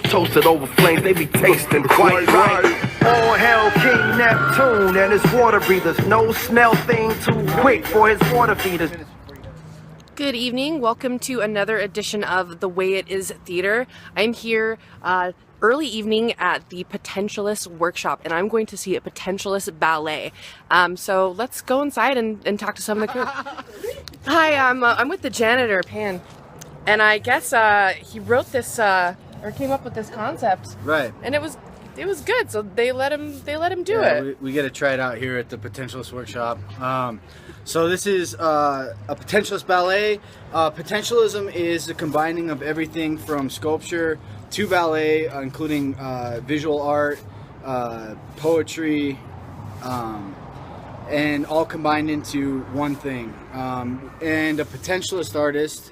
Toasted over flames, they be tasting quite right. All hail King Neptune and his water breathers. No smell thing too quick for his water feeders. Good evening. Welcome to another edition of The Way It Is Theater. I'm here early evening at the Potentialist Workshop, and I'm going to see a Potentialist ballet. So let's go inside and talk to some of the crew. Hi, I'm with the janitor, Pan, and I guess he wrote this or came up with this concept. Right. And it was good, so they let him do it. We get to try it out here at the Potentialist Workshop. So this is a Potentialist ballet. Potentialism is the combining of everything from sculpture to ballet, including visual art, poetry, and all combined into one thing. And a potentialist artist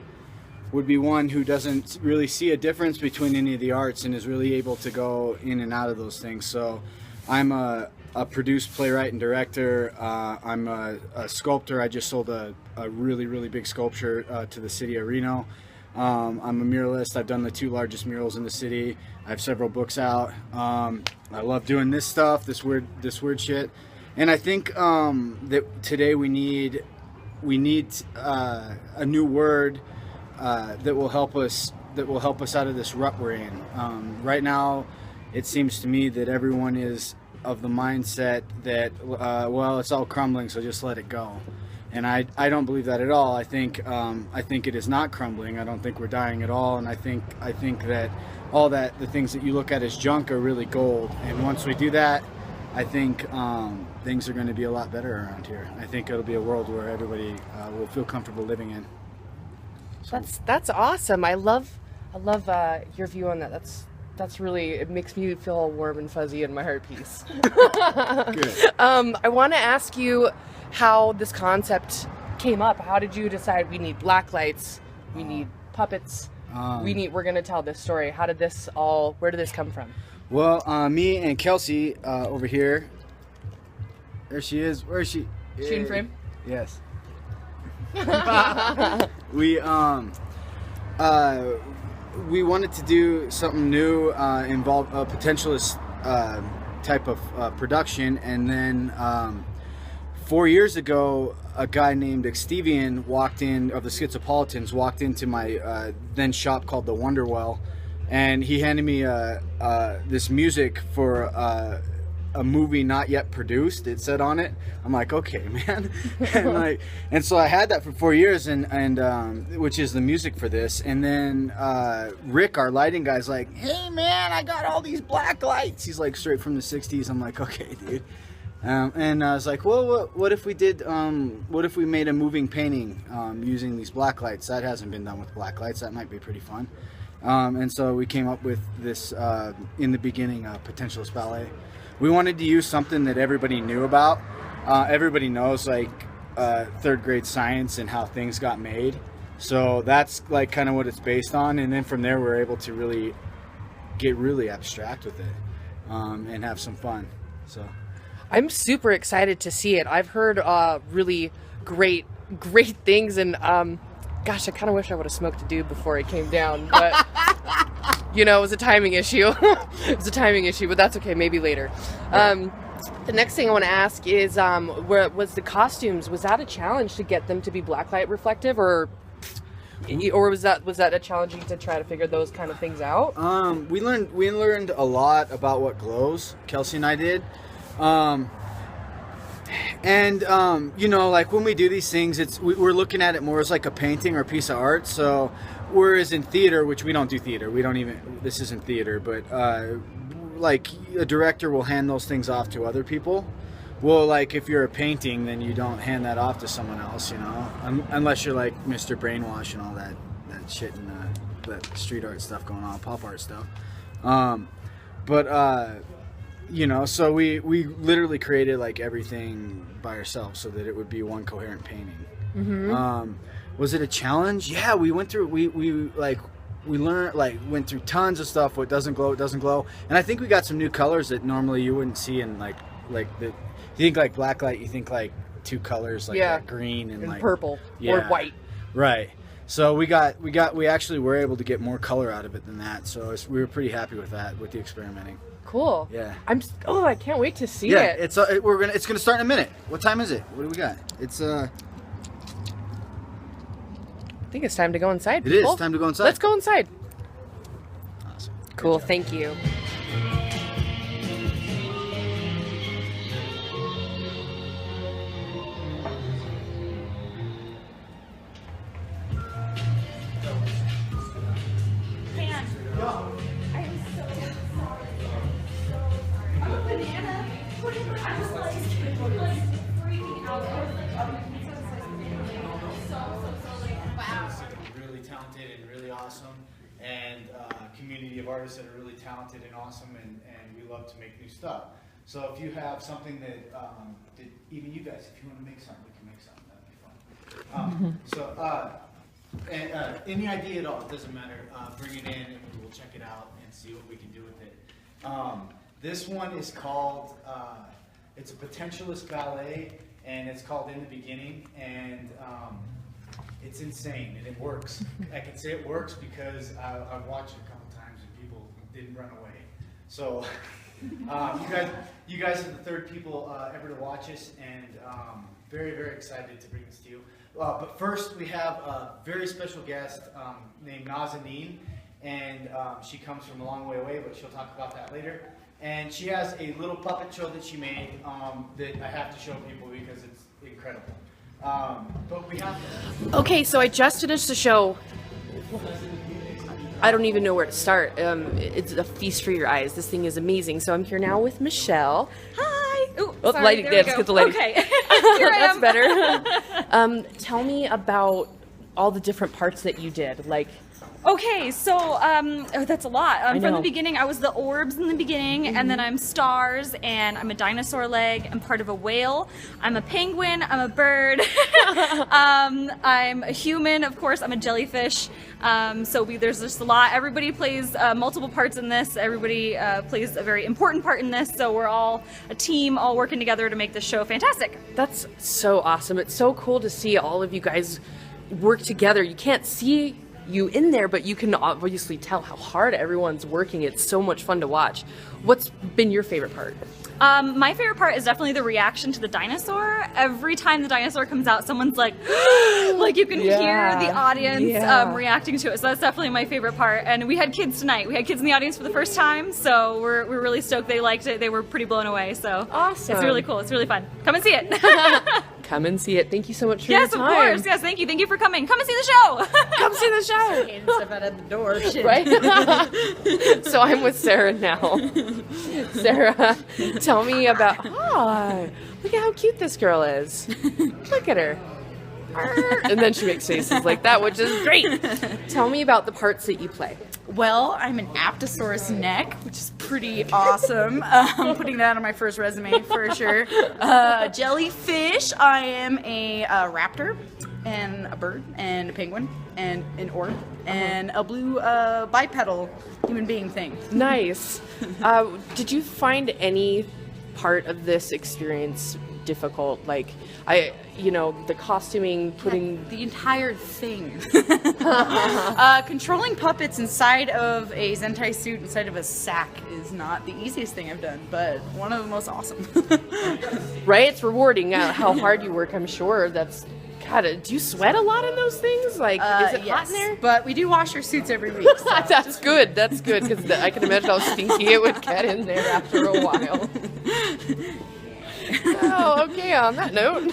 would be one who doesn't really see a difference between any of the arts and is really able to go in and out of those things. So I'm a produced playwright and director. I'm a sculptor. I just sold a really, really big sculpture to the city of Reno. I'm a muralist. I've done the 2 largest murals in the city. I have several books out. I love doing this stuff, this weird shit. And I think that today we need a new word that will help us out of this rut we're in. Right now, it seems to me that everyone is of the mindset that well, it's all crumbling, so just let it go. And I don't believe that at all. I think it is not crumbling. I don't think we're dying at all. And I think that all that the things that you look at as junk are really gold. And once we do that, I think things are going to be a lot better around here. I think it'll be a world where everybody will feel comfortable living in. So. That's awesome. I love your view on that. That's really, it makes me feel all warm and fuzzy in my heart piece. Good. I want to ask you how this concept came up. How did you decide we need black lights, we need puppets, we're going to tell this story? Where did this come from? Well, me and Kelsey over here. There she is. Where is she? She in frame? Yes. We wanted to do something new, involve a potentialist type of production, and then 4 years ago, a guy named Stephen of the sCHIZoPOLITANs walked into my then shop called the Wonderwell, and he handed me this music for a movie not yet produced. It said on it. I'm like, okay, man. and so I had that for 4 years, and which is the music for this. And then Rick, our lighting guy's like, hey man, I got all these black lights. He's like straight from the 60s. I'm like, okay, dude. And I was like, well, what if we made a moving painting using these black lights? That hasn't been done with black lights. That might be pretty fun. And so we came up with this, in the beginning, Potentialist Ballet. We wanted to use something that everybody knew about. Everybody knows, like, 3rd grade science and how things got made. So that's, like, kind of what it's based on. And then from there, we're able to really get really abstract with it and have some fun. So I'm super excited to see it. I've heard really great things, and gosh, I kind of wish I would have smoked a doob before it came down, but you know, it was a timing issue. It was a timing issue, but that's okay. Maybe later. The next thing I want to ask is, where was the costumes? Was that a challenge to get them to be blacklight reflective, or was that a challenging to try to figure those kind of things out? We learned a lot about what glows. Kelsey and I did. You know, like when we do these things, we're looking at it more as like a painting or a piece of art. So whereas in theater, which we don't do theater, this isn't theater, but like a director will hand those things off to other people. Well, like if you're a painting, then you don't hand that off to someone else, you know, unless you're like Mr. Brainwash and all that shit and that street art stuff going on, pop art stuff. You know, so we literally created like everything by ourselves so that it would be one coherent painting. Mm-hmm. Was it a challenge? Yeah, we went through went through tons of stuff. What doesn't glow, and I think we got some new colors that normally you wouldn't see in like the. You think like blacklight, you think like 2 colors like that green and like purple or white. Right. So we actually were able to get more color out of it than that. So we were pretty happy with that, with the experimenting. Cool. Yeah. I can't wait to see Yeah, it. it's gonna start in a minute. What time is it? What do we got? It's I think it's time to go inside. It is time to go inside. Let's go inside. Awesome. Cool. Thank you. Really talented and really awesome, and community of artists that are really talented and awesome, and we love to make new stuff. So if you have something that even you guys, if you want to make something, we can make something. That'd be fun. Any idea at all, it doesn't matter. Bring it in and we'll check it out and see what we can do with it. This one is called, it's a Potentialist ballet, and it's called In the Beginning, and it's insane, and it works. I can say it works because I've watched it a couple times and people didn't run away. So you guys are the third people ever to watch us, and very, very excited to bring this to you. But first, we have a very special guest named Nazanin, and she comes from a long way away, but she'll talk about that later. And she has a little puppet show that she made that I have to show people because it's incredible. But we have to... Okay, so I just finished the show. I don't even know where to start. It's a feast for your eyes. This thing is amazing. So I'm here now with Michelle. Hi. Ooh, Oh, sorry, lighting. there we Let's go. get the lighting. Okay. Here I That's am. better. Tell me about all the different parts that you did. Like, Okay, so that's a lot. From know. the beginning, I was the orbs in the beginning, and then I'm stars, and I'm a dinosaur leg. I'm part of a whale. I'm a penguin. I'm a bird. I'm a human, of course. I'm a jellyfish. There's just a lot. Everybody plays multiple parts in this. Everybody plays a very important part in this. So we're all a team, all working together to make this show fantastic. that's so awesome. It's so cool to see all of you guys work together. You can't see you in there, but you can obviously tell how hard everyone's working. It's so much fun to watch. What's been your favorite part? My favorite part is definitely the reaction to the dinosaur. Every time the dinosaur comes out, someone's like, like you can hear the audience reacting to it. So that's definitely my favorite part. And we had kids tonight. We had kids in the audience for the first time, so we're really stoked. They liked it. They were pretty blown away. So Awesome. It's really cool. It's really fun. Come and see it. Come and see it. Thank you so much for Yes, your of time. course. Yes, thank you. Thank you for coming. Come and see the show. Come see the show. And stuff out of the door. Shit. Right? So I'm with Sarah now. Sarah, tell me about... Oh, look at how cute this girl is. Look at her. And then she makes faces like that, which is great. Tell me about the parts that you play. Well, I'm an Apatosaurus neck, which is pretty awesome. Putting that on my first resume for sure. Jellyfish, I am a raptor, and a bird, and a penguin, and an orb, and a blue bipedal human being thing. Nice. Did you find any part of this experience difficult? Like, the costuming, putting... The entire thing. Controlling puppets inside of a Zentai suit, inside of a sack, is not the easiest thing I've done, but one of the most awesome. Right? It's rewarding how hard you work, I'm sure. That's... God, do you sweat a lot in those things? Like, is it hot in there? But we do wash our suits every week. So. That's good. That's good, because I can imagine how stinky it would get in there after a while. Oh, okay, on that note.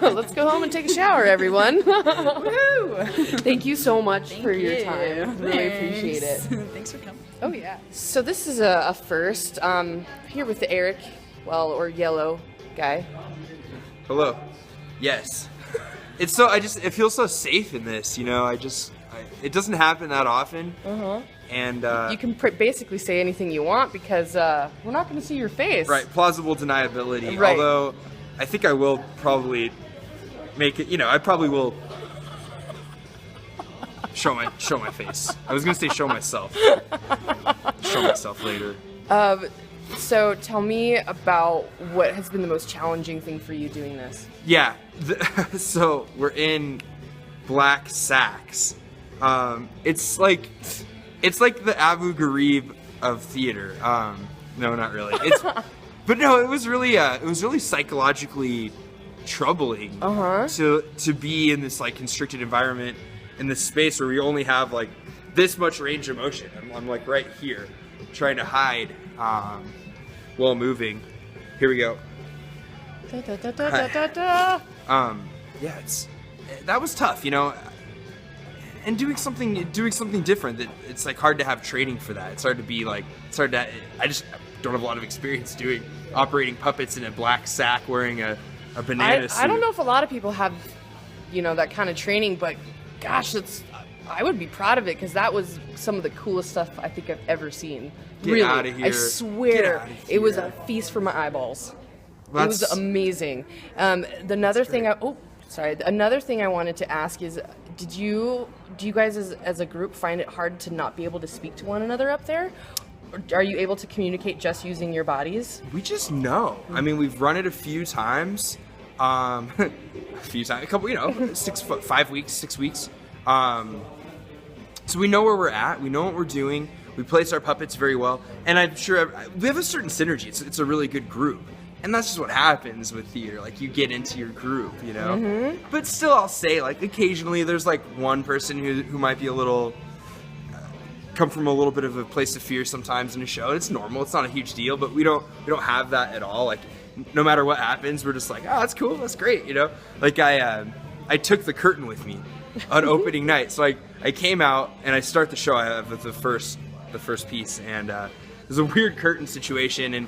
Let's go home and take a shower, everyone. Woohoo! Thank you so much for your you. time. Really appreciate it. Thanks for coming. Oh, yeah. So this is a first. Here with the Aric, or yellow guy. Hello. Yes. It feels so safe in this, it doesn't happen that often. Uh-huh. And You can basically say anything you want because we're not going to see your face. right, plausible deniability. Right. Although I think I will probably make it, I probably will show my face. I was going to say show myself. Show myself later. So tell me about what has been the most challenging thing for you doing this. Yeah. So we're in black sacks. It's like the Abu Ghraib of theater. No, not really. But no, it was really psychologically troubling to be in this like constricted environment in this space where we only have like this much range of motion. I'm like right here trying to hide while moving. Here we go. Yeah, that was tough, you know. And doing something different, that it's like hard to have training for that. I just don't have a lot of experience operating puppets in a black sack wearing a banana suit. I don't know if a lot of people have, you know, that kind of training, but gosh, I would be proud of it, because that was some of the coolest stuff I think I've ever seen. Get out of here. I swear, it was a feast for my eyeballs. It was amazing. Another thing I wanted to ask is, do you guys as a group find it hard to not be able to speak to one another up there? Or are you able to communicate just using your bodies? We just know. I mean, we've run it a few times. A couple, you know, 5 weeks, 6 weeks. So we know where we're at. We know what we're doing. We place our puppets very well. And I'm sure we have a certain synergy. It's a really good group. And that's just what happens with theater. Like, you get into your group, you know? Mm-hmm. But still, I'll say, like, occasionally there's, like, one person who might be a little... come from a little bit of a place of fear sometimes in a show. It's normal. It's not a huge deal. But we don't have that at all. Like, no matter what happens, we're just like, oh, that's cool. That's great, you know? Like, I took the curtain with me on opening night. So I came out, and I start the show with the first piece. And there's a weird curtain situation, and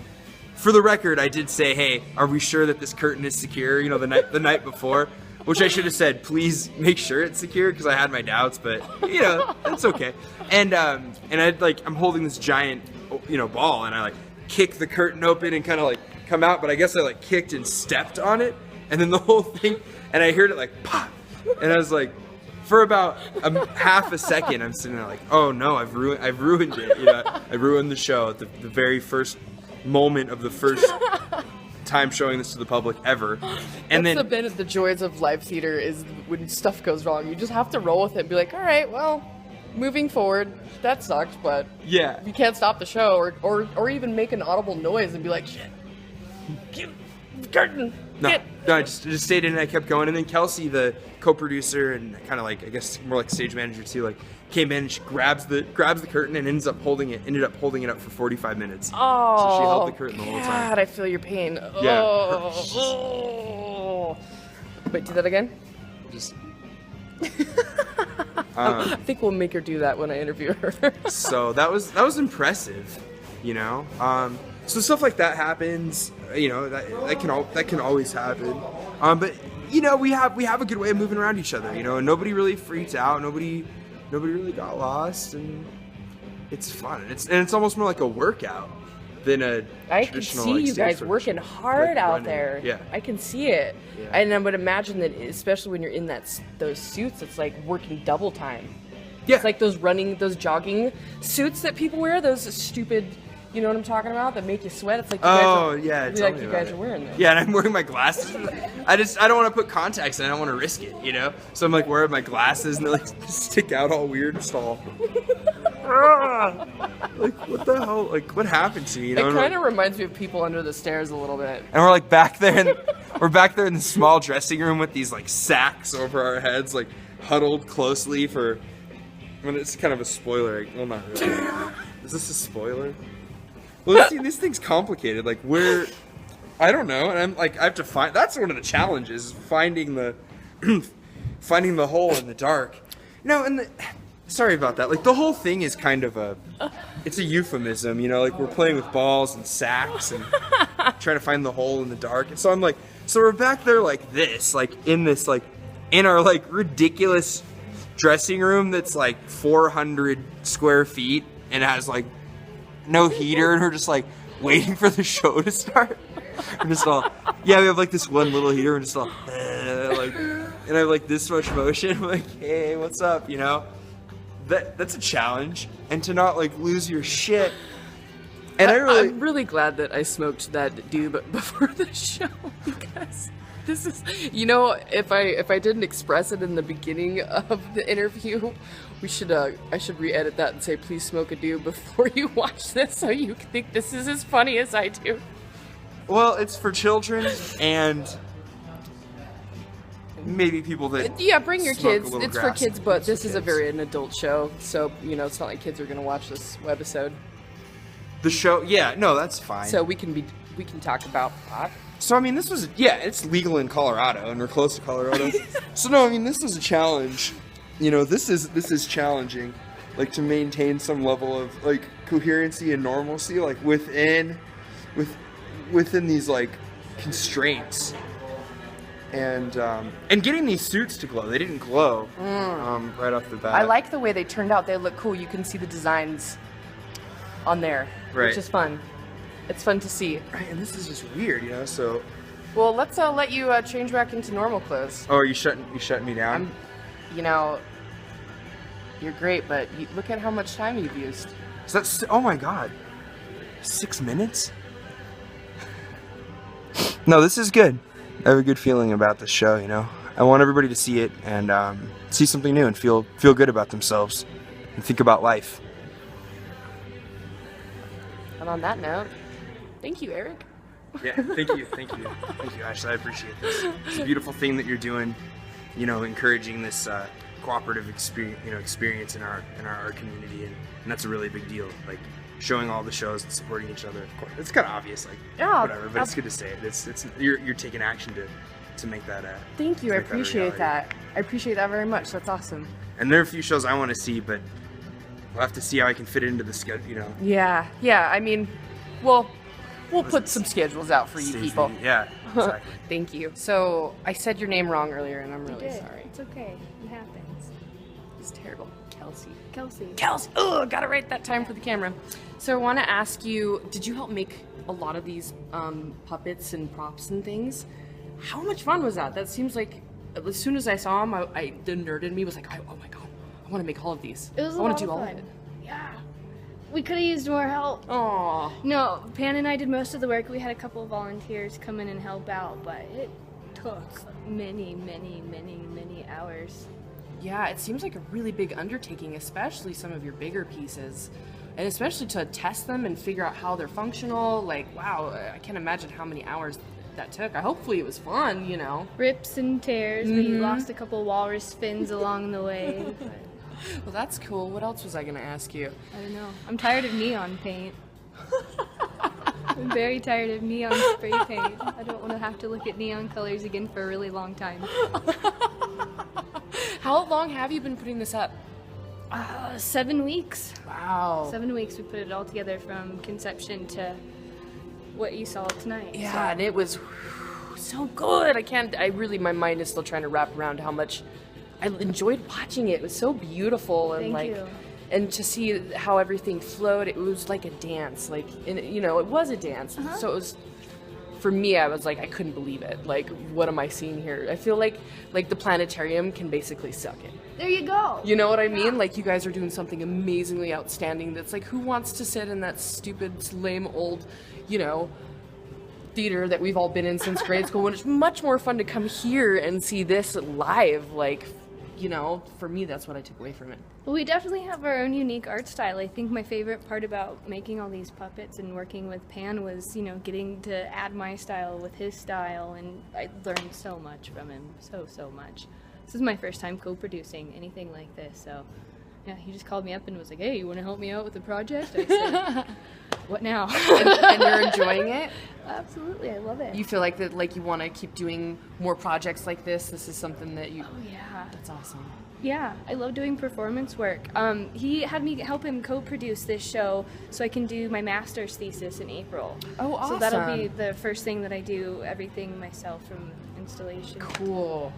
for the record, I did say, hey, are we sure that this curtain is secure? You know, the night before, which I should have said, please make sure it's secure, because I had my doubts, but you know, that's okay. And I'm holding this giant, you know, ball, and I like kick the curtain open and kind of like come out, but I guess I like kicked and stepped on it, and then the whole thing, and I heard it like pop, and I was like, for about half a second, I'm sitting there like, oh no, I've ruined it. You know, I ruined the show at the very first moment of the first time showing this to the public ever. And That's the joys of live theater, is when stuff goes wrong, you just have to roll with it and be like, all right, well, moving forward, that sucked, but yeah, you can't stop the show, or even make an audible noise and be like, shit, get curtain. No, I just stayed in and I kept going. And then Kelsey, the co-producer and kind of like, I guess more like stage manager too, like came in and she grabs the curtain and ended up holding it up for 45 minutes. Oh, so she held the curtain the whole time. God, I feel your pain. Yeah. Oh. Wait, do that again? Just. I think we'll make her do that when I interview her. So that was impressive, you know. So stuff like that happens, you know. That can always happen. But you know, we have a good way of moving around each other, you know. And nobody really freaked out. Nobody really got lost, and it's fun. It's almost more like a workout than a I traditional. can see like, you guys working hard out running. there. Yeah, I can see it, yeah. And I would imagine that, especially when you're in those suits, it's like working double time. Yeah, it's like those jogging suits that people wear. Those stupid. You know what I'm talking about? That make you sweat. It's like you guys are wearing them. Yeah, and I'm wearing my glasses. I don't want to put contacts in. I don't want to risk it, you know. So I'm like wearing my glasses and they like stick out all weird and all. Like what the hell? Like what happened to me? You know? It kind of reminds me of People Under the Stairs a little bit. And we're like back there, and we're back there in the small dressing room with these like sacks over our heads, like huddled closely for. I mean, it's kind of a spoiler. Well, not really. Is this a spoiler? Well, see, this thing's complicated. Like, I don't know, and I'm like, I have to find. That's one of the challenges: finding the hole in the dark. No, and sorry about that. Like, the whole thing is kind of it's a euphemism, you know. Like, we're playing with balls and sacks and trying to find the hole in the dark. And so I'm like, so we're back there like this, like in our like ridiculous dressing room that's like 400 square feet and has like. No heater, and we're just like waiting for the show to start. We're just all, yeah, we have like this one little heater, and just all, like, and I have like this much motion. I'm like, hey, what's up? You know, that's a challenge, and to not like lose your shit. And I'm really glad that I smoked that doob before the show, because This is, you know, if I didn't express it in the beginning of the interview, I should re-edit that and say, please smoke a do before you watch this, so you can think this is as funny as I do. Well, it's for children and maybe people that bring your smoke a kids. little It's for grass. kids, but It's for this is an adult show, so you know it's not like kids are gonna watch this webisode. The show, yeah, no, that's fine. So we can talk about pot. So I mean, this was it's legal in Colorado, and we're close to Colorado. So no, I mean, this was a challenge. You know, this is challenging, like to maintain some level of like coherency and normalcy, like within these like constraints. And getting these suits to glow. They didn't glow right off the bat. I like the way they turned out. They look cool. You can see the designs on there, which is fun. It's fun to see. Right, and this is just weird, you know. So, well, let's let you change back into normal clothes. oh, are you shutting me down? You know, you're great, but look at how much time you've used. So that's, oh my god, 6 minutes? No, this is good. I have a good feeling about this show, you know. I want everybody to see it and see something new and feel good about themselves and think about life. And on that note, thank you, Aric. Yeah, thank you, Ashley. I appreciate this. It's a beautiful thing that you're doing, you know, encouraging this cooperative experience in our art community, and that's a really big deal. Like showing all the shows and supporting each other. Of course, it's kind of obvious, like whatever, but it's good to say it. It's you're taking action to make that. Thank you. I appreciate reality. that. I appreciate that very much. That's awesome. And there are a few shows I want to see, but we'll have to see how I can fit it into the schedule. You know. Yeah. I mean, we'll put some schedules out for you people. Yeah. Exactly. Thank you. So I said your name wrong earlier, and I'm really sorry. It's okay. It happens. It's terrible. Kelsey. Oh, got it right that time for the camera. So I want to ask you, did you help make a lot of these puppets and props and things? How much fun was that? That seems like, as soon as I saw them, the nerd in me was like, oh my god, I want to make all of these. It was I a want lot to do of all fun. of it. Yeah. We could have used more help. Aw. No, Pan and I did most of the work. We had a couple of volunteers come in and help out, but it took many hours. Yeah, it seems like a really big undertaking, especially some of your bigger pieces. And especially to test them and figure out how they're functional. Like, wow, I can't imagine how many hours that took. Hopefully it was fun, you know. Rips and tears. We lost a couple walrus fins along the way. But Well, that's cool. What else was I going to ask you? I don't know. I'm tired of neon paint. I'm very tired of neon spray paint. I don't want to have to look at neon colors again for a really long time. How long have you been putting this up? 7 weeks. Wow. 7 weeks we put it all together from conception to what you saw tonight. Yeah, and it was so good. My mind is still trying to wrap around how much I enjoyed watching it. It was so beautiful and Thank you. and to see how everything flowed, it was like a dance. Like, you know, it was a dance. So it was, for me, I was like, I couldn't believe it. Like, what am I seeing here? I feel like the planetarium can basically suck it. There you go. You know what I mean? Like, you guys are doing something amazingly outstanding that's like, who wants to sit in that stupid, lame old, you know, theater that we've all been in since grade school, when it's much more fun to come here and see this live. Like, you know, for me, that's what I took away from it. Well, we definitely have our own unique art style. I think my favorite part about making all these puppets and working with Pan was, you know, getting to add my style with his style, and I learned so much from him, so much. This is my first time co-producing anything like this, so yeah, he just called me up and was like, hey, you want to help me out with the project? I said, what now? And you're enjoying it? Absolutely, I love it. You feel like that, like you want to keep doing more projects like this? This is something that you... Oh, yeah. That's awesome. Yeah, I love doing performance work. He had me help him co-produce this show so I can do my master's thesis in April. Oh, awesome. So that'll be the first thing that I do, everything myself from installation. Cool.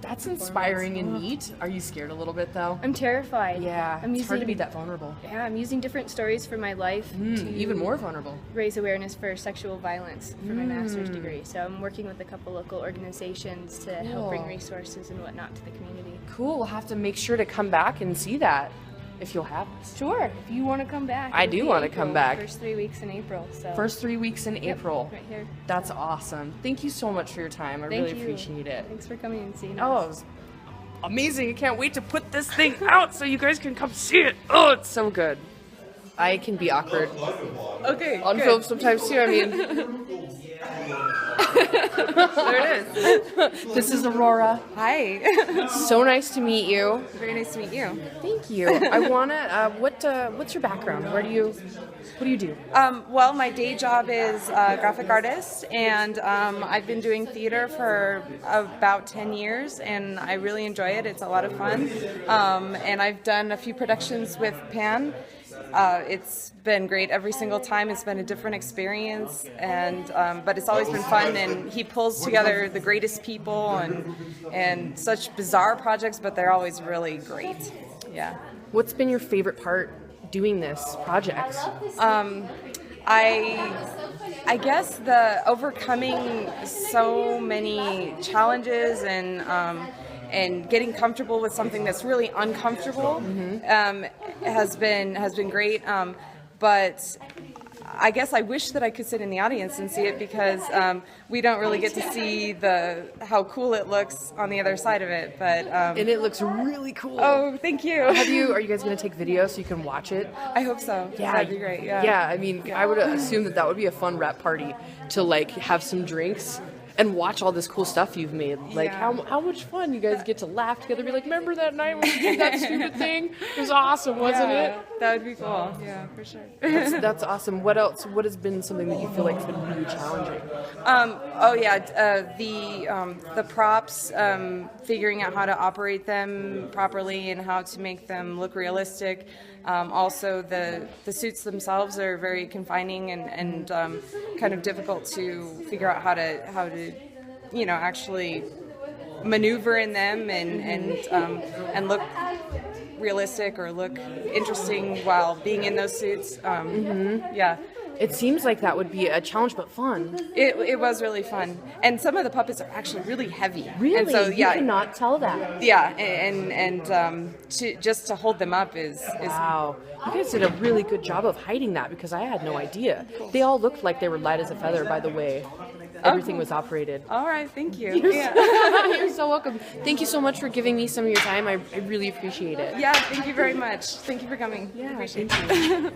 That's inspiring and neat. Are you scared a little bit, though? I'm terrified. Yeah, I'm it's hard to be that vulnerable. Yeah, I'm using different stories from my life to Even more vulnerable. raise awareness for sexual violence for my master's degree. So I'm working with a couple local organizations to help bring resources and whatnot to the community. Cool. We'll have to make sure to come back and see that. if you'll have us. Sure, if you want to come back. I it'll do be wanna April, come back. First 3 weeks in April. So. First 3 weeks in Yep, April. right here. That's awesome. Thank you so much for your time. I Thank really you. appreciate it. Thanks for coming and seeing Oh, us. it was amazing. I can't wait to put this thing out so you guys can come see it. Oh, it's so good. I can be awkward Okay. on film sometimes too. I mean, There it is. this is Aurora. Hi. So nice to meet you. Very nice to meet you. Thank you. I wanna. What's your background? What do you do? Well, my day job is a graphic artist, and I've been doing theater for about 10 years, and I really enjoy it. It's a lot of fun. And I've done a few productions with Pan. It's been great every single time. It's been a different experience, and but it's always been fun. And he pulls together the greatest people and such bizarre projects, but they're always really great. Yeah. What's been your favorite part doing this project? I guess the overcoming so many challenges and getting comfortable with something that's really uncomfortable has been great. But I guess I wish that I could sit in the audience and see it, because we don't really get to see how cool it looks on the other side of it. But And it looks really cool. oh, thank you. Are you guys gonna take video so you can watch it? I hope so. Yeah, That'd be great. Yeah. Yeah, I mean, I would assume that would be a fun rap party to like have some drinks and watch all this cool stuff you've made. Like, Yeah. how much fun you guys get to laugh together. Be like, remember that night when we did that stupid thing? It was awesome, wasn't Yeah, it? that would be cool. Yeah, for sure. That's awesome. What else? What has been something that you feel like has been really challenging? The props, figuring out how to operate them properly and how to make them look realistic. Also, the suits themselves are very confining and kind of difficult to figure out how to actually maneuver in them and look realistic or look interesting while being in those suits. Yeah. It seems like that would be a challenge, but fun. It was really fun, and some of the puppets are actually really heavy. Really? And so, You cannot tell that. Yeah, and to hold them up is Wow. You guys did a really good job of hiding that, because I had no idea. They all looked like they were light as a feather by the way everything was operated. all right. Thank you. You're so welcome. Thank you so much for giving me some of your time. I really appreciate it. Yeah, thank you very much. Thank you for coming. Yeah, Appreciate thank it.